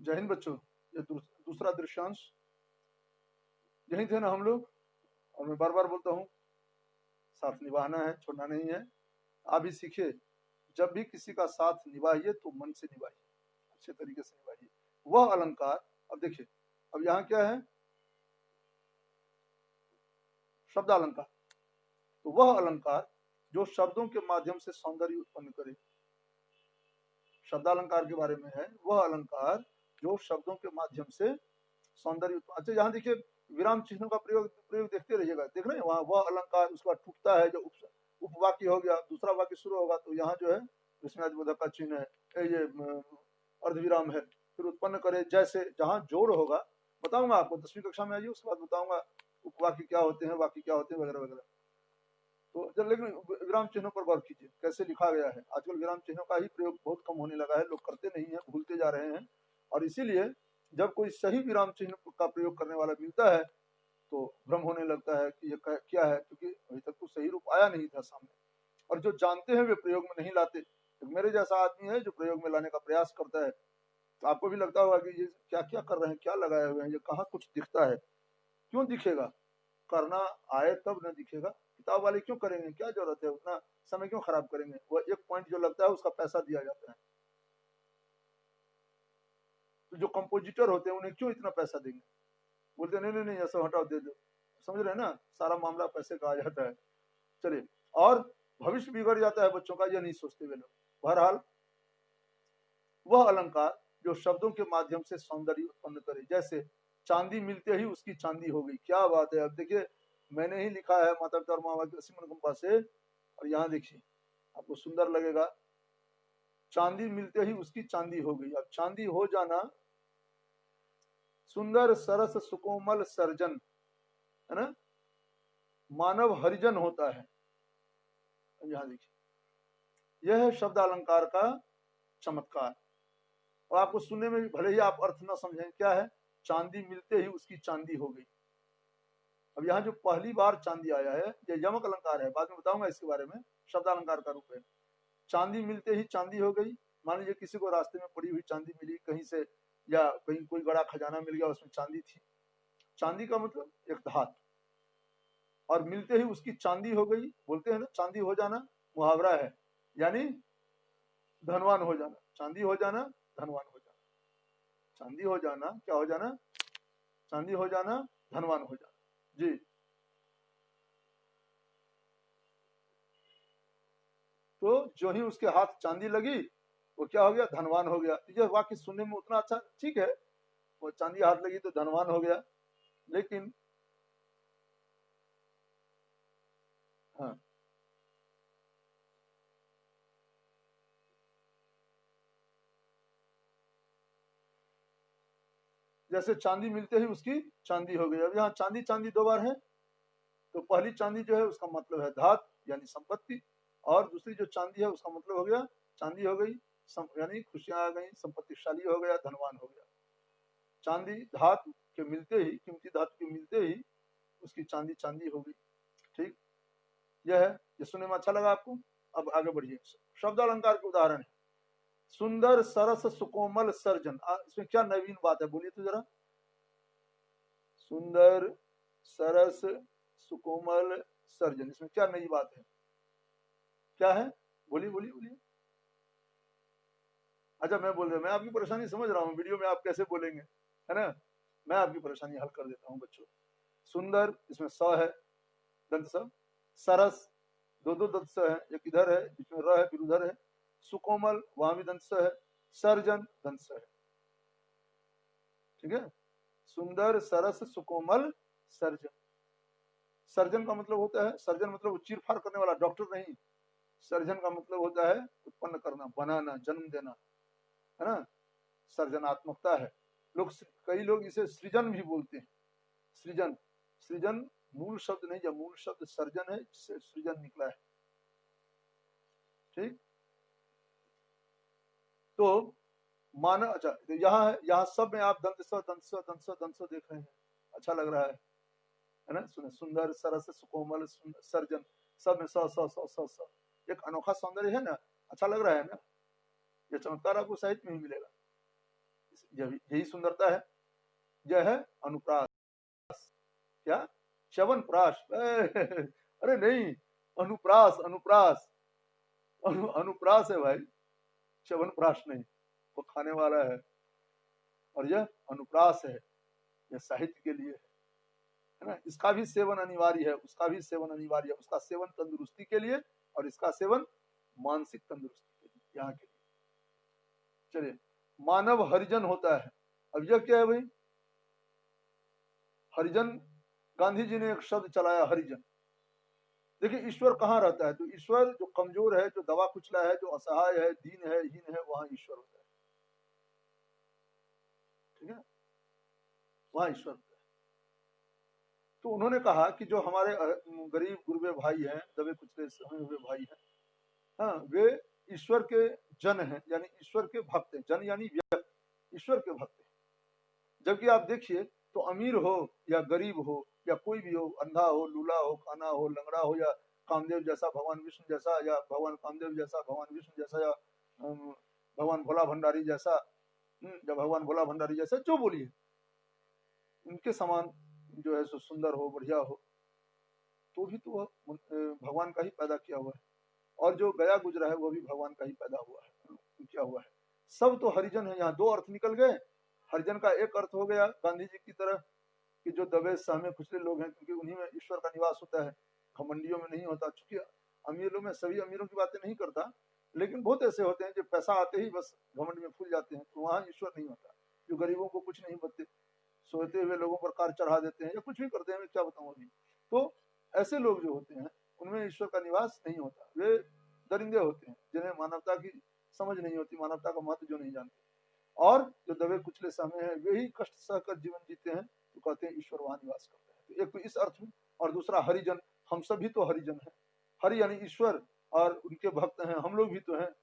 जय हिंद बच्चों। ये दूसरा दृश्यांश, यही थे ना हम लोग। और मैं बार बार बोलता हूँ, साथ निभाना है, छोड़ना नहीं है। आप भी सीखिए, जब भी किसी का साथ निभाइए तो मन से निभाइए, अच्छे तरीके से निभाइए। वह अलंकार, अब देखिए, अब यहाँ क्या है, शब्द अलंकार। तो वह अलंकार जो शब्दों के माध्यम से सौंदर्य उत्पन्न करे, शब्दालंकार के बारे में है। वह अलंकार जो शब्दों के माध्यम से सौंदर्य उत्पन्न। अच्छा, यहाँ देखिए, विराम चिन्हों का प्रयोग देखते रहिएगा, देख रहे हैं वहाँ वह अलंकार, उसका टूटता है, जो उपवाक्य हो गया, दूसरा वाक्य शुरू होगा तो यहाँ जो है विस्मयादिबोधक का चिन्ह है, ये अर्धविराम है। फिर उत्पन्न करे जैसे, जहाँ जोड़ होगा, बताऊंगा आपको, 10वीं कक्षा में आइए, उसके बाद बताऊंगा उपवाक्य क्या होते हैं, वाक्य क्या होते हैं, वगैरह वगैरह। तो जब, लेकिन विराम चिन्हों पर गौर कीजिए कैसे लिखा गया है। आजकल विराम चिन्हों का ही प्रयोग बहुत कम होने लगा है, लोग करते नहीं है, भूलते जा रहे हैं। और इसीलिए जब कोई सही विराम चिन्ह का प्रयोग करने वाला मिलता है तो भ्रम होने लगता है कि ये क्या है, क्योंकि अभी तक तो सही रूप आया नहीं था सामने। और जो जानते हैं वे प्रयोग में नहीं लाते। तो मेरे जैसा आदमी है जो प्रयोग में लाने का प्रयास करता है, तो आपको भी लगता होगा कि ये क्या क्या कर रहे हैं, क्या लगाए हुए हैं, ये कहाँ कुछ दिखता है। क्यों दिखेगा, करना आए तब न दिखेगा। किताब वाले क्यों करेंगे, क्या जरूरत है, उतना समय क्यों खराब करेंगे। वो एक पॉइंट जो लगता है उसका पैसा दिया जाता है। तो जो कंपोजिटर होते हैं उन्हें क्यों इतना पैसा देंगे, बोलते नहीं नहीं नहीं ऐसा हटाओ, दे दो। समझ रहे हैं ना, सारा मामला पैसे का आ जाता है। चलिए, और भविष्य बिगड़ जाता है बच्चों का, ये नहीं सोचते वे लोग। बहरहाल, वह अलंकार जो शब्दों के माध्यम से सौंदर्य उत्पन्न करे, जैसे चांदी मिलते ही उसकी चांदी हो गई। क्या बात है। अब देखिए, मैंने ही लिखा है माता पिता और माँ बाप की अनुकंपा से, और यहाँ देखिए आपको सुंदर लगेगा, चांदी मिलते ही उसकी चांदी हो गई। अब चांदी हो जाना, सुंदर सरस सुकोमल सर्जन, है ना, मानव हरिजन होता है। यहाँ देखिए, यह है शब्द अलंकार का चमत्कार। और आपको सुनने में भी भले ही आप अर्थ न समझें, क्या है, चांदी मिलते ही उसकी चांदी हो गई। अब यहाँ जो पहली बार चांदी आया है, ये यमक अलंकार है, बाद में बताऊंगा इसके बारे में, शब्द अलंकार का रूप है। चांदी मिलते ही चांदी हो गई। मान लीजिए किसी को रास्ते में पड़ी हुई चांदी मिली कहीं से, या कहीं कोई बड़ा खजाना मिल गया, उसमें चांदी थी। चांदी का मतलब एक धातु, और मिलते ही उसकी चांदी हो गई। बोलते हैं ना, चांदी हो जाना मुहावरा है, यानी धनवान हो जाना। चांदी हो जाना, धनवान हो जाना। चांदी हो जाना, क्या हो जाना, चांदी हो जाना, धनवान हो जाना। जी, तो जो ही उसके हाथ चांदी लगी, वो क्या हो गया, धनवान हो गया। ये वाक्य सुनने में उतना अच्छा, ठीक है, वो चांदी हाथ लगी तो धनवान हो गया, लेकिन हाँ, जैसे चांदी मिलते ही उसकी चांदी हो गई। अब यहाँ चांदी चांदी दो बार है, तो पहली चांदी जो है उसका मतलब है धातु यानी संपत्ति, और दूसरी जो चांदी है उसका मतलब हो गया चांदी हो गई, यानी खुशियां आ गई, संपत्तिशाली हो गया, धनवान हो गया। चांदी धातु के मिलते ही, कीमती धातु के मिलते ही उसकी चांदी चांदी हो गई। ठीक, यह है। ये सुनने में अच्छा लगा आपको। अब आगे बढ़िए, शब्द अलंकार के उदाहरण है, सुंदर सरस सुकोमल सर्जन। इसमें क्या नवीन बात है, बोलिए तो जरा। सुंदर सरस सुकोमल सर्जन, इसमें क्या नई बात है, क्या है, बोलिए बोलिए बोलिए। अच्छा, मैं बोल रहा हूँ, मैं आपकी परेशानी समझ रहा हूँ, वीडियो में आप कैसे बोलेंगे, है ना। मैं आपकी परेशानी हल कर देता हूँ बच्चों। सुंदर, इसमें स है, दंत स। सरस, दो दो दंत स है, एक इधर है जिसमें र है, फिर उधर है। सुकोमल, वहां भी दंत स है। सर्जन, दंत स है। ठीक है, सुंदर सरस सुकोमल सर्जन। सर्जन का मतलब होता है, सर्जन मतलब वो चीरफाड़ करने वाला, डॉक्टर नहीं। सर्जन का मतलब होता है उत्पन्न करना, बनाना, जन्म देना, है ना, सर्जनात्मकता है। लोग, कई लोग इसे सृजन भी बोलते हैं। सृजन, सृजन मूल शब्द नहीं, जब मूल शब्द सर्जन है, जिससे सृजन निकला है। ठीक, तो माना, अच्छा, तो यहाँ है, यहाँ सब में आप दंत स दंत स दंत स दंत स देख रहे हैं, अच्छा लग रहा है ना। सुने, सुंदर सरस सुकोमल सर्जन, सब में स स स स स, एक अनोखा सौंदर्य है ना, अच्छा लग रहा है ना। ये चमत्कार आपको साहित्य में ही मिलेगा। यही सुंदरता है। यह है अनुप्रास। क्या? च्यवनप्राश? अरे नहीं, अनुप्रास, अनुप्रास, अनुप्रास है भाई, च्यवनप्राश नहीं, वो खाने वाला है। और यह अनुप्रास है, यह साहित्य के लिए है ना। इसका भी सेवन अनिवार्य है, उसका भी सेवन अनिवार्य है। उसका सेवन तंदुरुस्ती के लिए और इसका सेवन मानसिक तंदुरुस्ती के लिए, यहाँ के लिए। चलिए, मानव हरिजन होता है। अब यह क्या है भाई? हरिजन, गांधी जी ने एक शब्द चलाया, हरिजन। देखिए, ईश्वर कहाँ रहता है? तो ईश्वर जो कमजोर है, जो दबा कुचला है, जो असहाय है, दीन है, हीन है, वहां ईश्वर होता है। ठीक है, वहां ईश्वर होता है। तो उन्होंने कहा कि जो हमारे गरीब गुरबे भाई हैं, दबे कुचले हुए भाई हैं, हाँ, वे ईश्वर के जन हैं, यानी ईश्वर के भक्त हैं। जन यानी व्यक्ति, ईश्वर के भक्त हैं। जबकि आप देखिए, तो अमीर हो या गरीब हो या कोई भी हो, अंधा हो, लूला हो, काना हो, लंगड़ा हो, या कामदेव जैसा भगवान विष्णु जैसा, या भगवान कामदेव जैसा भगवान विष्णु जैसा, या भगवान भोला भंडारी जैसा, या भगवान भोला भंडारी जैसा, जो बोलिए, उनके समान जो है सो सुंदर हो, बढ़िया हो, तो भी तो वह भगवान का ही पैदा किया हुआ है। और जो गया गुजरा है वो भी भगवान का ही पैदा हुआ है, किया हुआ है। सब तो हरिजन है। यहाँ दो अर्थ निकल गए। हरिजन का एक अर्थ हो गया गांधी जी की तरह कि जो दबे सहमे कुचले लोग हैं, क्योंकि उन्हीं में ईश्वर का निवास होता है, घमंडियों में नहीं होता। चूंकि अमीरों में, सभी अमीरों की बातें नहीं करता, लेकिन बहुत ऐसे होते हैं जो पैसा आते ही बस घमंड में फूल जाते हैं, तो वहां ईश्वर नहीं होता। जो गरीबों को कुछ नहीं बदते, सोते हुए लोगों पर कार चढ़ा देते हैं या कुछ भी करते हैं, मैं क्या बताऊं अभी। तो ऐसे लोग जो होते हैं उनमें ईश्वर का निवास नहीं होता। वे दरिंदे होते हैं, जिन्हें मानवता की समझ नहीं होती, मानवता का महत्व जो नहीं जानते। और जो दबे कुचले समय है, वे ही कष्ट सहकर जीवन जीते हैं, तो कहते हैं ईश्वर वहां निवास करता है। तो एक तो इस अर्थ में, और दूसरा हरिजन, हम सभी तो हरिजन हैं। हरि यानी ईश्वर, और उनके भक्त हैं हम लोग भी तो हैं,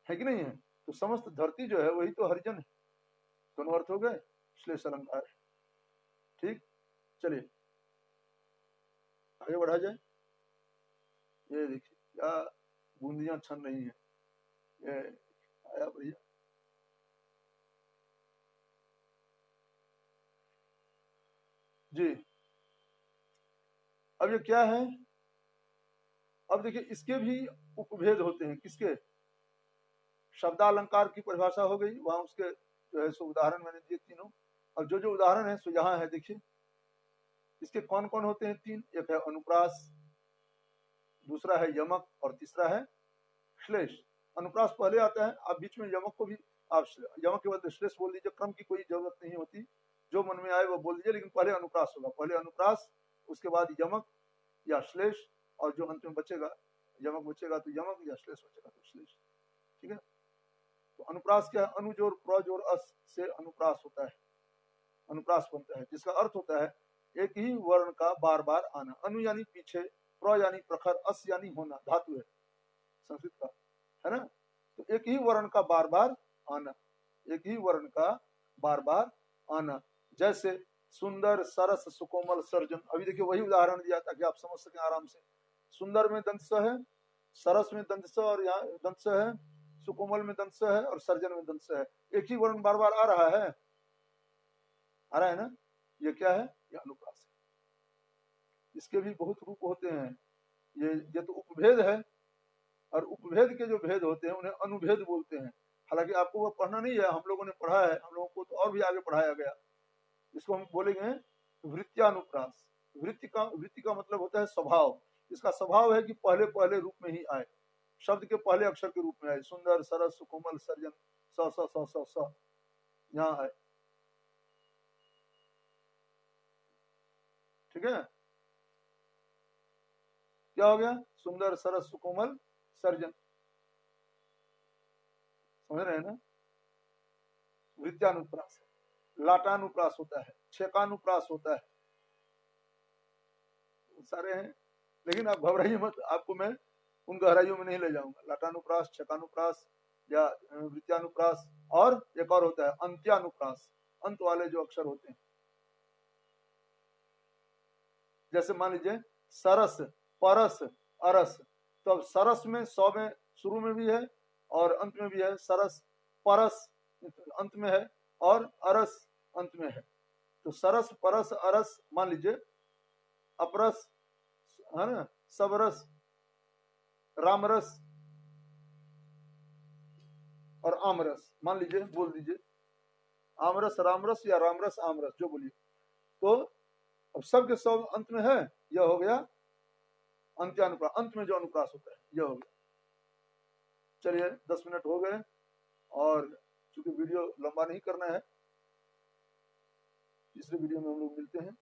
है कि नहीं है? तो समस्त धरती जो है वही तो हरिजन है। दोनों अर्थ हो गए, श्लेष अलंकार। ठीक, चलिए आगे बढ़ा जाए। ये देखिए क्या बूंदियां छन रही हैं, ये आया भैया। जी, अब ये क्या है? अब देखिए, इसके भी उपभेद होते हैं। किसके? शब्दालंकार की परिभाषा हो गई, वहां उसके जो है सो उदाहरण मैंने दिए तीनों। और जो जो उदाहरण है सो यहाँ है, देखिए इसके कौन कौन होते हैं? तीन। एक है अनुप्रास, दूसरा है यमक, और तीसरा है श्लेष। अनुप्रास पहले आता है, आप बीच में यमक को भी, आप यमक के बदले श्लेष बोल दीजिए, क्रम की कोई जरूरत नहीं होती, जो मन में आए वो बोल दीजिए, लेकिन पहले अनुप्रास होगा। पहले अनुप्रास, उसके बाद यमक या श्लेष, और जो अंत में बचेगा, यमक बचेगा तो यमक, या श्लेष बचेगा तो श्लेष। ठीक है, तो अनुप्रास क्या है? अनु जोड़ प्र जोड़ अस से अनुप्रास होता है, अनुप्रास बनता है, जिसका अर्थ होता है एक ही वर्ण का बार बार आना। अनु यानी पीछे, प्र यानी प्रखर, अस यानी होना, धातु है संस्कृत का, है ना। तो एक ही वर्ण का बार बार आना, एक ही वर्ण का बार बार आना। जैसे सुंदर, सरस, सुकोमल, सर्जन। अभी देखिए वही उदाहरण दिया ताकि आप समझ सकें आराम से। सुंदर में दंत स है, सरस में दंत स, और यहाँ दंत स है, सुकोमल में दंत स है, और सर्जन में दंत स है। एक ही वर्ण बार बार आ रहा है, आ रहा है ना। ये क्या है? ये अनुप्रास है। इसके भी बहुत रूप होते हैं। ये तो उपभेद है, और उपभेद के जो भेद होते हैं उन्हें अनुभेद बोलते हैं। हालांकि आपको वो पढ़ना नहीं है, हम लोगों ने पढ़ा है, हम लोगों को तो और भी आगे पढ़ाया गया। इसको हम बोलेंगे वृत्त्यानुप्रास। वृत्ति का मतलब होता है स्वभाव। इसका स्वभाव है कि पहले पहले रूप में ही आए, शब्द के पहले अक्षर के रूप में आए। सुंदर, सरस, सुकोमल, सर्जन, स स स स स यहाँ आए। ठीक है, क्या हो गया? सुंदर, सरस, सुकोमल, सर्जन। समझ रहे हैं ना? वृत्त्यानुप्रास है। लाटानुप्रास होता है, छेकानुप्रास होता है, सारे हैं। लेकिन आप घबराइए मत, आपको मैं उन गहराइयों में नहीं ले जाऊंगा। लाटानुप्रास, छेकानुप्रास या वृत्त्यानुप्रास, और एक और होता है अंत्यानुप्रास, अंत वाले जो अक्षर होते हैं। जैसे मान लीजिए सरस, परस, अरस। तो अब सरस में 100 में शुरू में भी है और अंत में भी है। सरस, परस, अंत में है और अरस अंत में है। तो सरस, परस, अरस मान लीजिए, अपरस है ना, सबरस, रामरस और आमरस मान लीजिए, बोल दीजिए आमरस रामरस या रामरस आमरस, जो बोलिए। तो अब सब के सब अंत में है, यह हो गया अंत्यानुप्रास, अंत में जो अनुप्रास होता है यह हो गया। चलिए 10 मिनट हो गए, और चूंकि वीडियो लंबा नहीं करना है, तीसरे वीडियो में हम लोग मिलते हैं।